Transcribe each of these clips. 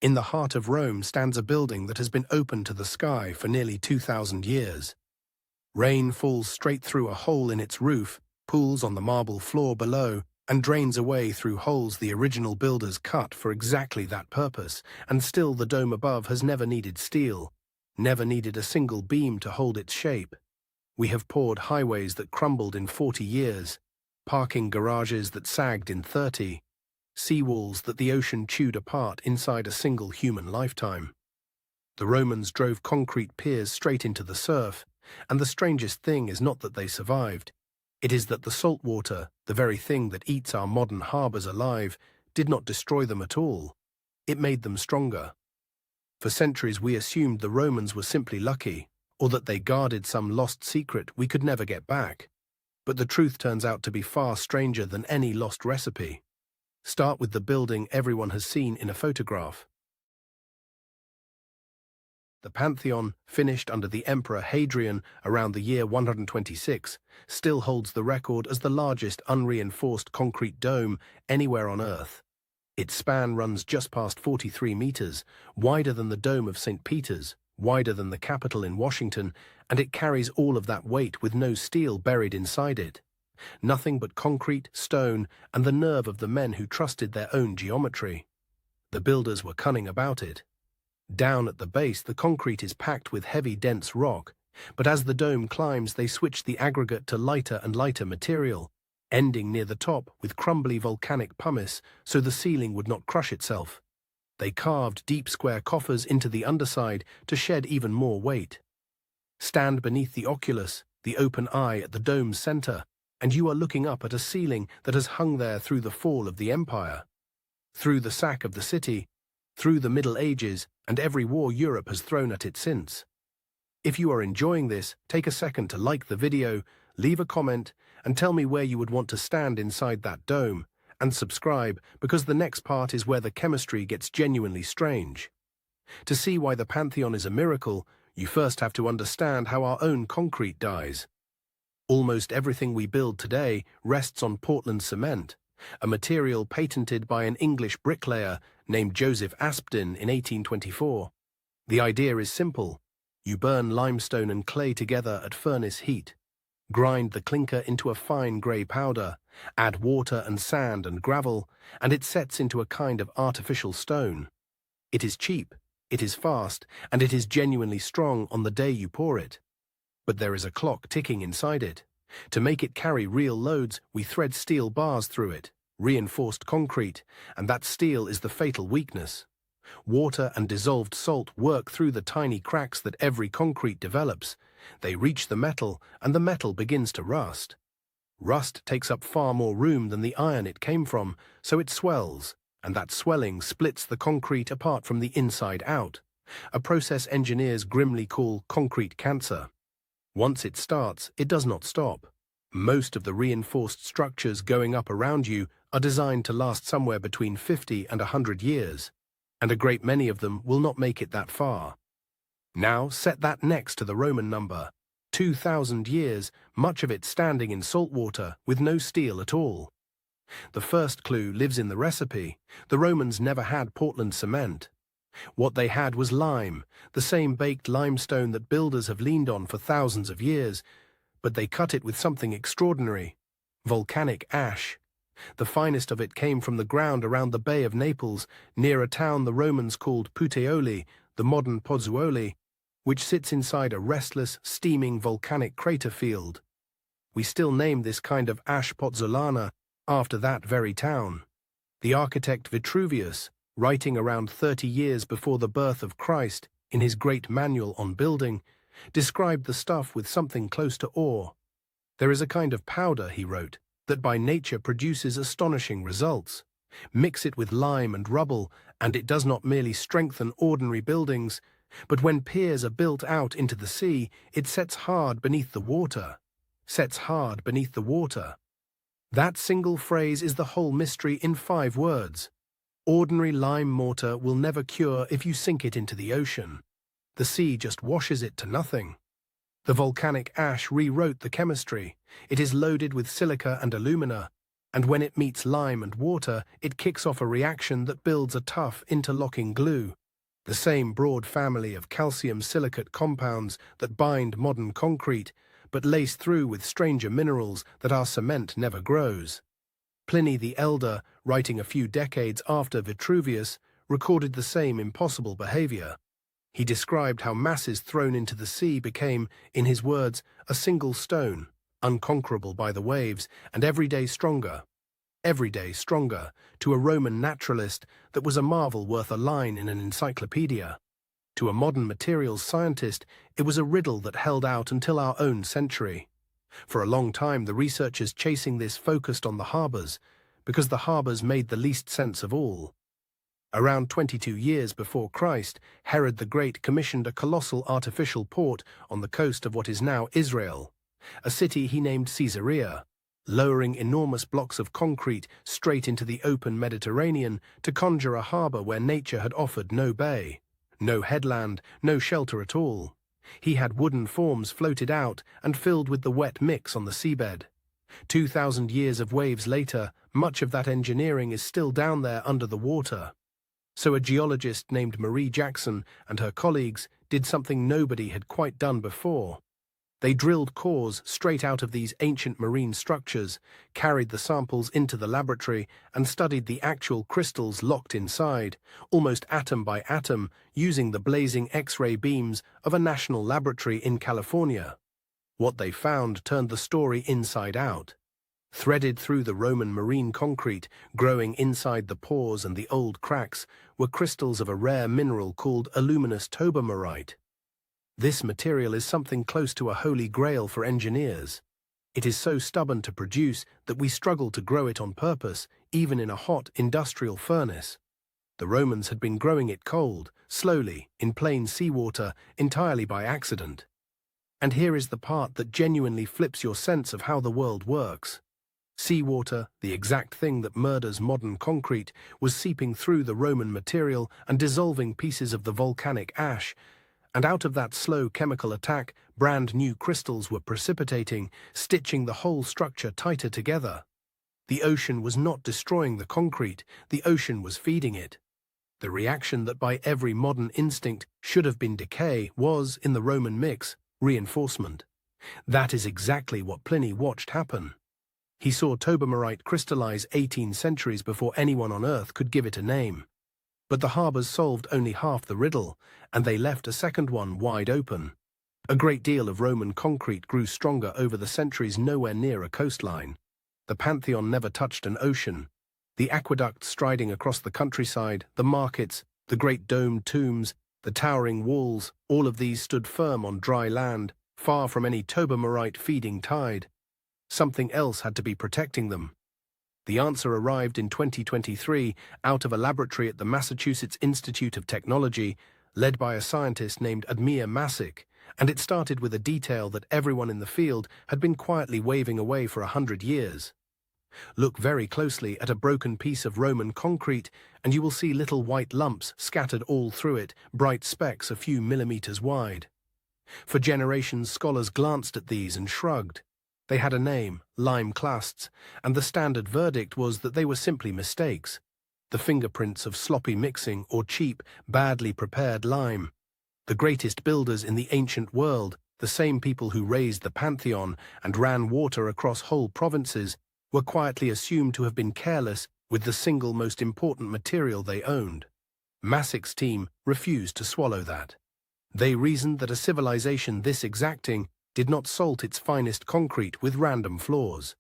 In the heart of Rome stands a building that has been open to the sky for nearly 2,000 years. Rain falls straight through a hole in its roof, pools on the marble floor below, and drains away through holes the original builders cut for exactly that purpose, and still the dome above has never needed steel, never needed a single beam to hold its shape. We have poured highways that crumbled in 40 years, parking garages that sagged in 30, seawalls that the ocean chewed apart inside a single human lifetime. The Romans drove concrete piers straight into the surf, and the strangest thing is not that they survived. It is that the saltwater, the very thing that eats our modern harbours alive, did not destroy them at all. It made them stronger. For centuries we assumed the Romans were simply lucky, or that they guarded some lost secret we could never get back. But the truth turns out to be far stranger than any lost recipe. Start with the building everyone has seen in a photograph. The Pantheon, finished under the Emperor Hadrian around the year 126, still holds the record as the largest unreinforced concrete dome anywhere on Earth. Its span runs just past 43 meters, wider than the Dome of St. Peter's, wider than the Capitol in Washington, and it carries all of that weight with no steel buried inside it. Nothing but concrete, stone, and the nerve of the men who trusted their own geometry. The builders were cunning about it. Down at the base, the concrete is packed with heavy, dense rock, but as the dome climbs, they switch the aggregate to lighter and lighter material, ending near the top with crumbly volcanic pumice so the ceiling would not crush itself. They carved deep square coffers into the underside to shed even more weight. Stand beneath the oculus, the open eye at the dome's center, and you are looking up at a ceiling that has hung there through the fall of the empire, through the sack of the city, through the Middle Ages, and every war Europe has thrown at it since. If you are enjoying this, take a second to like the video, leave a comment, and tell me where you would want to stand inside that dome, and subscribe, because the next part is where the chemistry gets genuinely strange. To see why the Pantheon is a miracle, you first have to understand how our own concrete dies. Almost everything we build today rests on Portland cement, a material patented by an English bricklayer named Joseph Aspdin in 1824. The idea is simple. You burn limestone and clay together at furnace heat, grind the clinker into a fine grey powder, add water and sand and gravel, and it sets into a kind of artificial stone. It is cheap, it is fast, and it is genuinely strong on the day you pour it. But there is a clock ticking inside it. To make it carry real loads, we thread steel bars through it, reinforced concrete, and that steel is the fatal weakness. Water and dissolved salt work through the tiny cracks that every concrete develops. They reach the metal, and the metal begins to rust. Rust takes up far more room than the iron it came from, so it swells, and that swelling splits the concrete apart from the inside out, a process engineers grimly call concrete cancer. Once it starts, it does not stop. Most of the reinforced structures going up around you are designed to last somewhere between 50 and 100 years, and a great many of them will not make it that far. Now set that next to the Roman number, 2,000 years, much of it standing in saltwater with no steel at all. The first clue lives in the recipe. The Romans never had Portland cement. What they had was lime, the same baked limestone that builders have leaned on for thousands of years, but they cut it with something extraordinary: volcanic ash. The finest of it came from the ground around the Bay of Naples, near a town the Romans called Puteoli, the modern Pozzuoli, which sits inside a restless, steaming volcanic crater field. We still name this kind of ash pozzolana after that very town. The architect Vitruvius, writing around 30 years before the birth of Christ in his great manual on building, described the stuff with something close to awe. There is a kind of powder, he wrote, that by nature produces astonishing results. Mix it with lime and rubble, and it does not merely strengthen ordinary buildings, but when piers are built out into the sea, it sets hard beneath the water. Sets hard beneath the water. That single phrase is the whole mystery in 5 words. Ordinary lime mortar will never cure if you sink it into the ocean. The sea just washes it to nothing. The volcanic ash rewrote the chemistry. It is loaded with silica and alumina, and when it meets lime and water, it kicks off a reaction that builds a tough, interlocking glue, the same broad family of calcium silicate compounds that bind modern concrete, but laced through with stranger minerals that our cement never grows. Pliny the Elder, writing a few decades after Vitruvius, recorded the same impossible behavior. He described how masses thrown into the sea became, in his words, a single stone, unconquerable by the waves, and every day stronger, to a Roman naturalist that was a marvel worth a line in an encyclopedia. To a modern materials scientist, it was a riddle that held out until our own century. For a long time, the researchers chasing this focused on the harbours, because the harbours made the least sense of all. Around 22 years before Christ, Herod the Great commissioned a colossal artificial port on the coast of what is now Israel, a city he named Caesarea, lowering enormous blocks of concrete straight into the open Mediterranean to conjure a harbour where nature had offered no bay, no headland, no shelter at all. He had wooden forms floated out and filled with the wet mix on the seabed. 2,000 years of waves later, much of that engineering is still down there under the water. So a geologist named Marie Jackson and her colleagues did something nobody had quite done before. They drilled cores straight out of these ancient marine structures, carried the samples into the laboratory, and studied the actual crystals locked inside, almost atom by atom, using the blazing X-ray beams of a national laboratory in California. What they found turned the story inside out. Threaded through the Roman marine concrete, growing inside the pores and the old cracks, were crystals of a rare mineral called aluminous tobermorite. This material is something close to a holy grail for engineers. It is so stubborn to produce that we struggle to grow it on purpose, even in a hot industrial furnace. The Romans had been growing it cold, slowly, in plain seawater, entirely by accident. And here is the part that genuinely flips your sense of how the world works. Seawater, the exact thing that murders modern concrete, was seeping through the Roman material and dissolving pieces of the volcanic ash, and out of that slow chemical attack, brand new crystals were precipitating, stitching the whole structure tighter together. The ocean was not destroying the concrete, the ocean was feeding it. The reaction that by every modern instinct should have been decay was, in the Roman mix, reinforcement. That is exactly what Pliny watched happen. He saw tobermorite crystallize 18 centuries before anyone on Earth could give it a name. But the harbours solved only half the riddle, and they left a second one wide open. A great deal of Roman concrete grew stronger over the centuries nowhere near a coastline. The Pantheon never touched an ocean. The aqueducts striding across the countryside, the markets, the great domed tombs, the towering walls, all of these stood firm on dry land, far from any tobermorite feeding tide. Something else had to be protecting them. The answer arrived in 2023 out of a laboratory at the Massachusetts Institute of Technology, led by a scientist named Admir Masick, and it started with a detail that everyone in the field had been quietly waving away for 100 years. Look very closely at a broken piece of Roman concrete, and you will see little white lumps scattered all through it, bright specks a few millimeters wide. For generations, scholars glanced at these and shrugged. They had a name, lime clasts, and the standard verdict was that they were simply mistakes, the fingerprints of sloppy mixing or cheap, badly prepared lime. The greatest builders in the ancient world, the same people who raised the Pantheon and ran water across whole provinces, were quietly assumed to have been careless with the single most important material they owned. Masick's team refused to swallow that. They reasoned that a civilization this exacting did not salt its finest concrete with random flaws.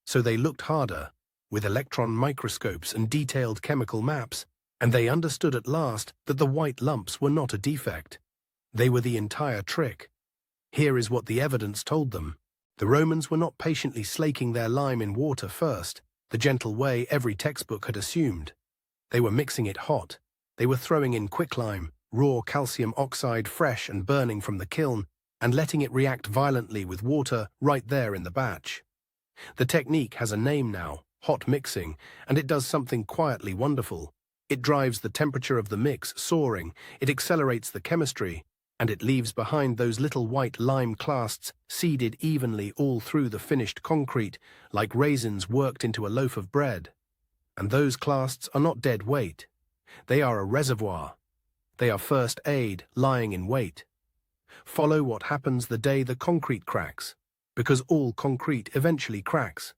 So they looked harder, with electron microscopes and detailed chemical maps, and they understood at last that the white lumps were not a defect. They were the entire trick. Here is what the evidence told them. The Romans were not patiently slaking their lime in water first, the gentle way every textbook had assumed. They were mixing it hot. They were throwing in quicklime, raw calcium oxide fresh and burning from the kiln, and letting it react violently with water right there in the batch. The technique has a name now, hot mixing, and it does something quietly wonderful. It drives the temperature of the mix soaring, it accelerates the chemistry, and it leaves behind those little white lime clasts seeded evenly all through the finished concrete, like raisins worked into a loaf of bread. And those clasts are not dead weight. They are a reservoir. They are first aid lying in wait. Follow what happens the day the concrete cracks, because all concrete eventually cracks.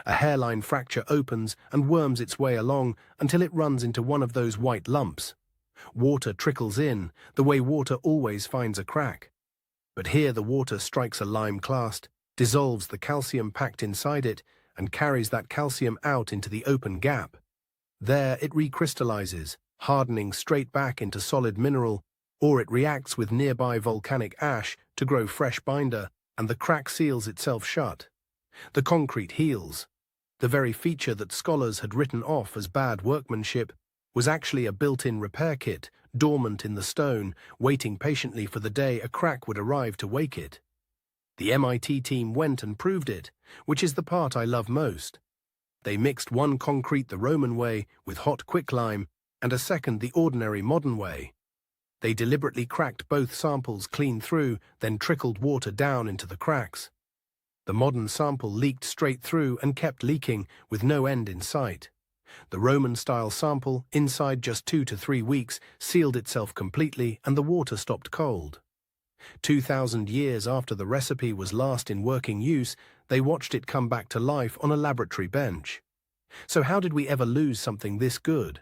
A hairline fracture opens and worms its way along until it runs into one of those white lumps. Water trickles in, the way water always finds a crack. But here the water strikes a lime clast, dissolves the calcium packed inside it, and carries that calcium out into the open gap. There it recrystallizes, hardening straight back into solid mineral, or it reacts with nearby volcanic ash to grow fresh binder, and the crack seals itself shut. The concrete heals. The very feature that scholars had written off as bad workmanship was actually a built-in repair kit, dormant in the stone, waiting patiently for the day a crack would arrive to wake it. The MIT team went and proved it, which is the part I love most. They mixed one concrete the Roman way with hot quicklime, and a second the ordinary modern way. They deliberately cracked both samples clean through, then trickled water down into the cracks. The modern sample leaked straight through and kept leaking, with no end in sight. The Roman-style sample, inside just 2 to 3 weeks, sealed itself completely and the water stopped cold. 2,000 years after the recipe was last in working use, they watched it come back to life on a laboratory bench. So how did we ever lose something this good?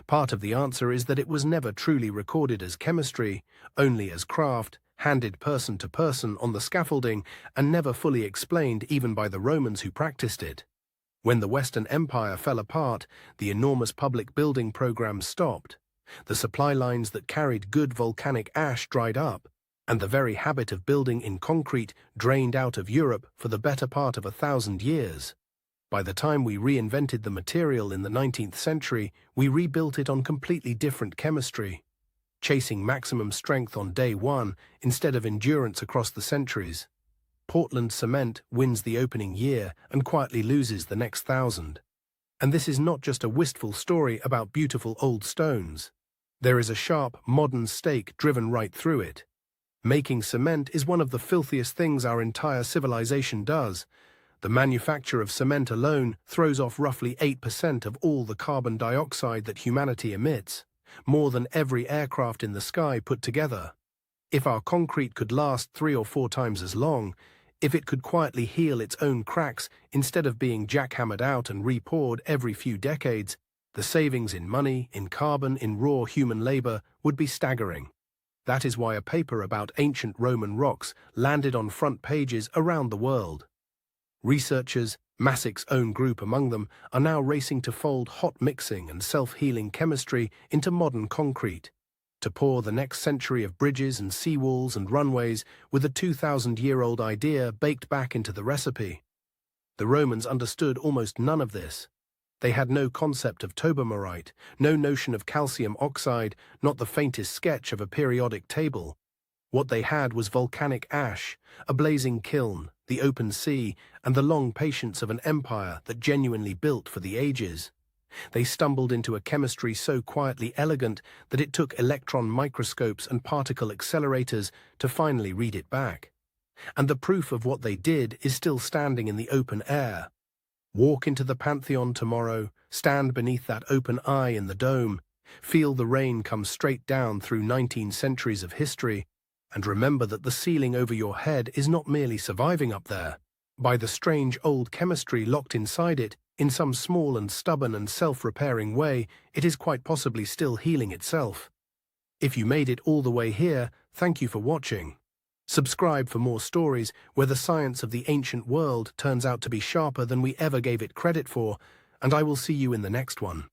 Part of the answer is that it was never truly recorded as chemistry, only as craft, handed person to person on the scaffolding, and never fully explained even by the Romans who practiced it. When the Western Empire fell apart, the enormous public building programs stopped. The supply lines that carried good volcanic ash dried up, and the very habit of building in concrete drained out of Europe for the better part of 1,000 years. By the time we reinvented the material in the 19th century, we rebuilt it on completely different chemistry, chasing maximum strength on day one instead of endurance across the centuries. Portland cement wins the opening year and quietly loses the next 1,000. And this is not just a wistful story about beautiful old stones. There is a sharp, modern stake driven right through it. Making cement is one of the filthiest things our entire civilization does. The manufacture of cement alone throws off roughly 8% of all the carbon dioxide that humanity emits, more than every aircraft in the sky put together. If our concrete could last 3 or 4 times as long, if it could quietly heal its own cracks instead of being jackhammered out and repoured every few decades, the savings in money, in carbon, in raw human labor would be staggering. That is why a paper about ancient Roman rocks landed on front pages around the world. Researchers, Massic's own group among them, are now racing to fold hot mixing and self-healing chemistry into modern concrete, to pour the next century of bridges and seawalls and runways with a 2,000-year-old idea baked back into the recipe. The Romans understood almost none of this. They had no concept of tobermorite, no notion of calcium oxide, not the faintest sketch of a periodic table. What they had was volcanic ash, a blazing kiln, the open sea, and the long patience of an empire that genuinely built for the ages. They stumbled into a chemistry so quietly elegant that it took electron microscopes and particle accelerators to finally read it back. And the proof of what they did is still standing in the open air. Walk into the Pantheon tomorrow, stand beneath that open eye in the dome, feel the rain come straight down through 19 centuries of history, and remember that the ceiling over your head is not merely surviving up there. By the strange old chemistry locked inside it, in some small and stubborn and self-repairing way, it is quite possibly still healing itself. If you made it all the way here, thank you for watching. Subscribe for more stories where the science of the ancient world turns out to be sharper than we ever gave it credit for, and I will see you in the next one.